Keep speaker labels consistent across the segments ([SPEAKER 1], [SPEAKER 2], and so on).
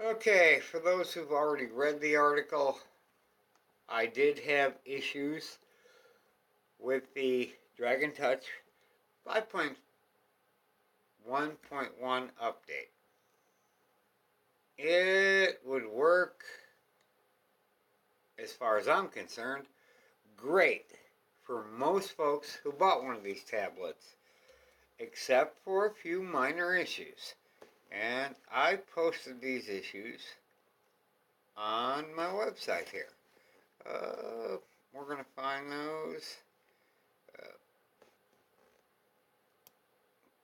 [SPEAKER 1] Okay, for those who've already read the article, I did have issues with the Dragon Touch 5.1.1 update. It would work, as far as I'm concerned, great for most folks who bought one of these tablets, except for a few minor issues. And I posted these issues on my website here. We're going to find those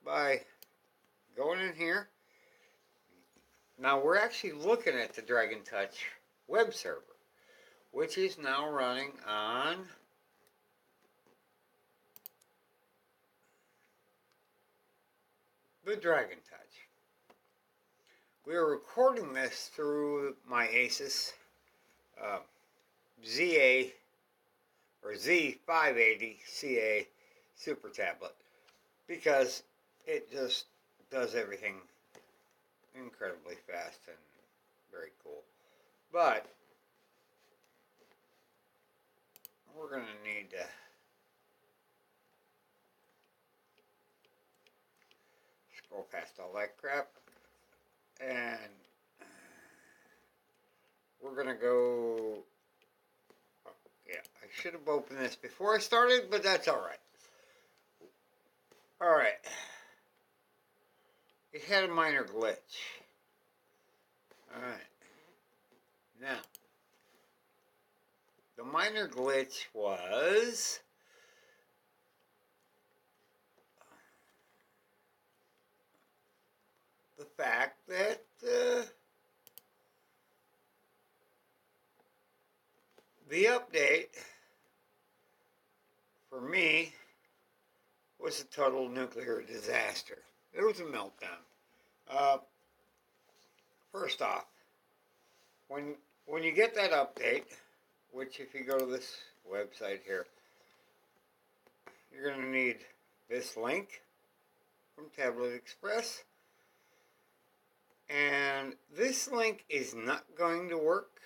[SPEAKER 1] by going in here. Now we're actually looking at the Dragon Touch web server, which is now running on the Dragon Touch. We are recording this through my Asus ZA or Z580 CA Super Tablet because it just does everything incredibly fast and very cool. But we're going to need to scroll past all that crap, and we're going to go, yeah, I should have opened this before I started, but that's alright. Alright. It had a minor glitch. Alright. Now, the minor glitch was the fact that the update for me was a total nuclear disaster. It was a meltdown. First off, when you get that update, which if you go to this website here, you're going to need this link from Tablet Express. And this link is not going to work.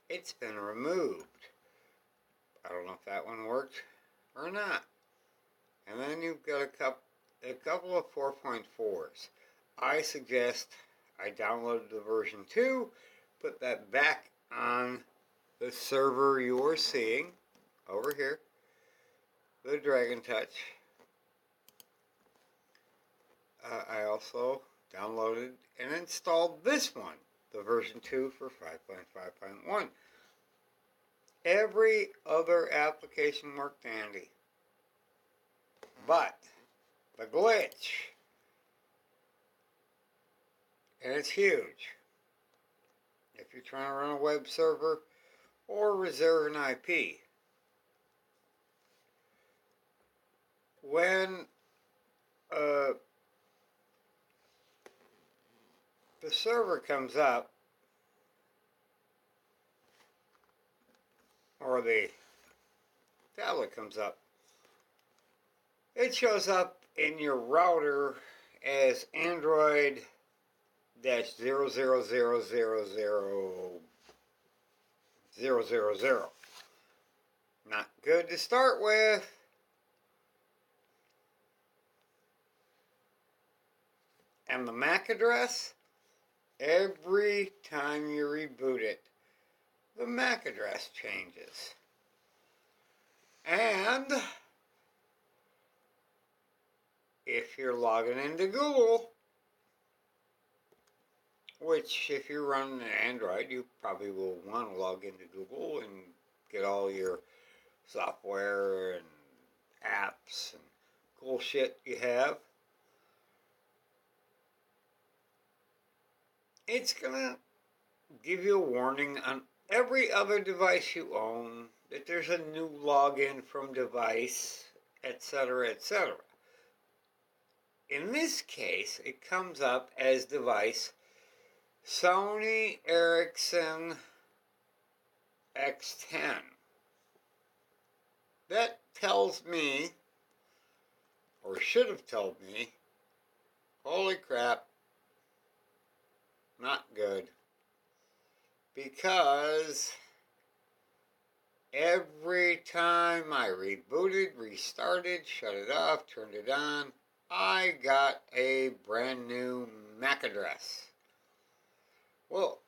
[SPEAKER 1] It's been removed. I don't know if that one worked or not. And then you've got a couple of 4.4s. I suggest I download the version 2, put that back on the server you're seeing over here, the Dragon Touch. I also downloaded and installed this one, the version 2 for 5.5.1. Every other application worked dandy. But the glitch, and it's huge, if you're trying to run a web server or reserve an IP, when the server comes up, or the tablet comes up, it shows up in your router as Android -0000000. Not good to start with. And the MAC address, every time you reboot it, the MAC address changes. And if you're logging into Google, which if you're running an Android, you probably will want to log into Google and get all your software and apps and cool shit you have. It's going to give you a warning on every other device you own that there's a new login from device, etc., etc. In this case, it comes up as device Sony Ericsson X10. That tells me, or should have told me, holy crap, because every time I rebooted, restarted, shut it off, turned it on, I got a brand new MAC address. Well,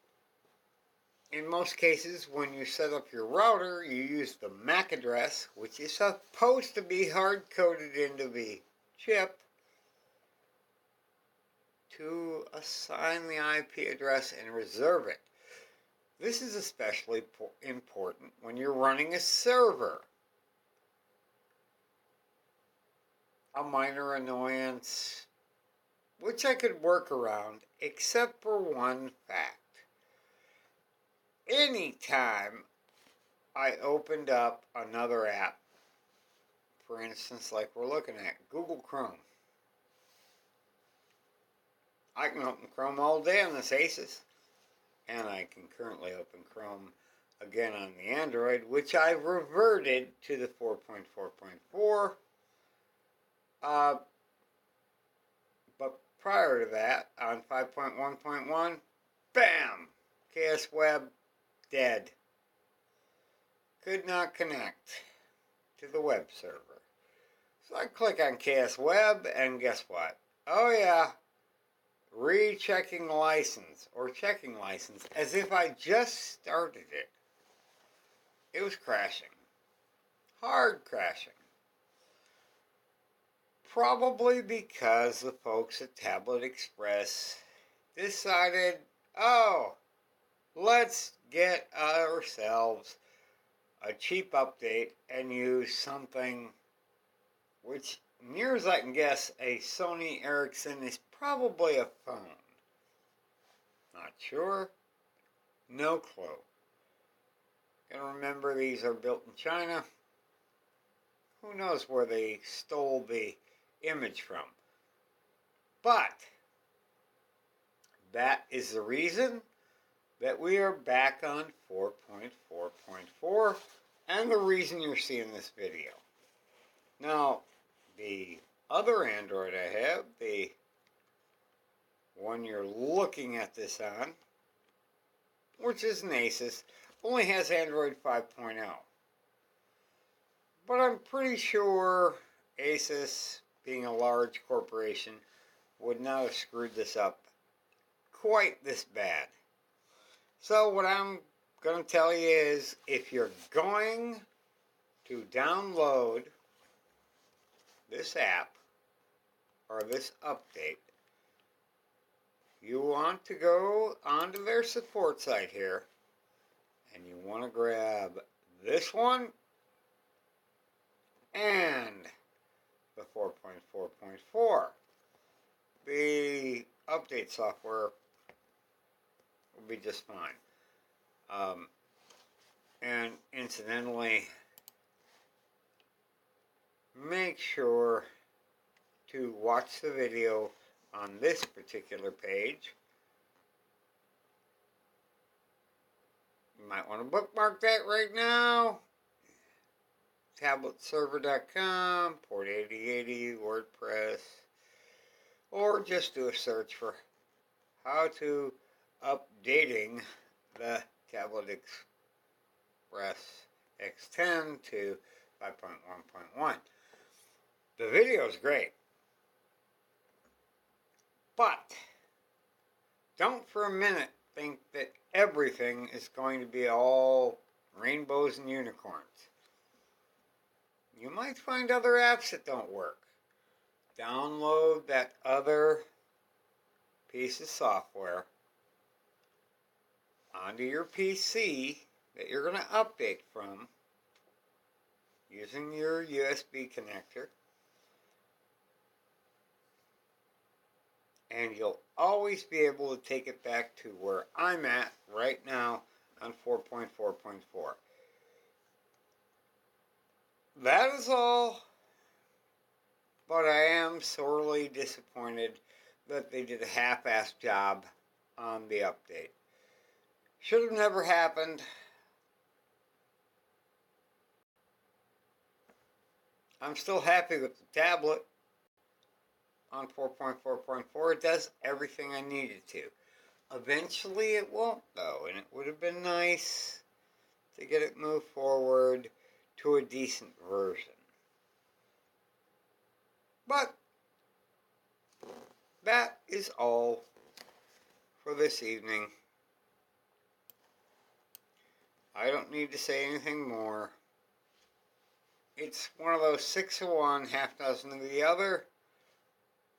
[SPEAKER 1] in most cases, when you set up your router, you use the MAC address, which is supposed to be hard-coded into the chip, to assign the IP address and reserve it. This is especially important when you're running a server. A minor annoyance, which I could work around, except for one fact. Anytime I opened up another app, for instance, like we're looking at Google Chrome, I can open Chrome all day on this Asus, and I can currently open Chrome again on the Android, which I've reverted to the 4.4.4. But prior to that, on 5.1.1, bam! KS Web dead. Could not connect to the web server. So I click on KS Web, and guess what? Oh yeah, rechecking license, or checking license, as if I just started it. It was crashing. Hard crashing. Probably because the folks at Tablet Express decided, oh, let's get ourselves a cheap update and use something which, near as I can guess, a Sony Ericsson is probably a phone. Not sure. No clue. Gotta remember these are built in China. Who knows where they stole the image from. But that is the reason that we are back on 4.4.4 and the reason you're seeing this video. Now, the other Android I have, the one you're looking at this on, which is an Asus, only has Android 5.0. But I'm pretty sure Asus, being a large corporation, would not have screwed this up quite this bad. So what I'm going to tell you is, if you're going to download this app or this update, you want to go onto their support site here, and you want to grab this one and the 4.4.4. The update software will be just fine. And incidentally, make sure to watch the video on this particular page. You might want to bookmark that right now. Tabletserver.com, port 8080, WordPress, or just do a search for how to updating the Tablet Express X10 to 5.1.1. The video is great, but don't for a minute think that everything is going to be all rainbows and unicorns. You might find other apps that don't work. Download that other piece of software onto your PC that you're going to update from using your USB connector, and you'll always be able to take it back to where I'm at right now on 4.4.4. That is all, but I am sorely disappointed that they did a half-assed job on the update. Should have never happened. I'm still happy with the tablet on 4.4.4. It does everything I needed to. Eventually it won't, though, and it would have been nice to get it moved forward to a decent version. But that is all for this evening. I don't need to say anything more. It's one of those 6 of one, half dozen of the other.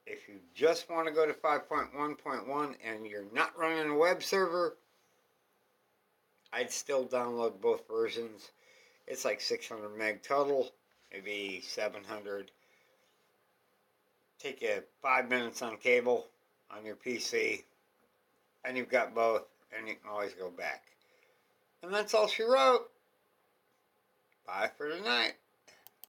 [SPEAKER 1] If you just want to go to 5.1.1 and you're not running a web server, I'd still download both versions. It's like 600 meg total, maybe 700. Take you 5 minutes on cable on your PC, and you've got both, and you can always go back. And that's all she wrote. Bye for tonight.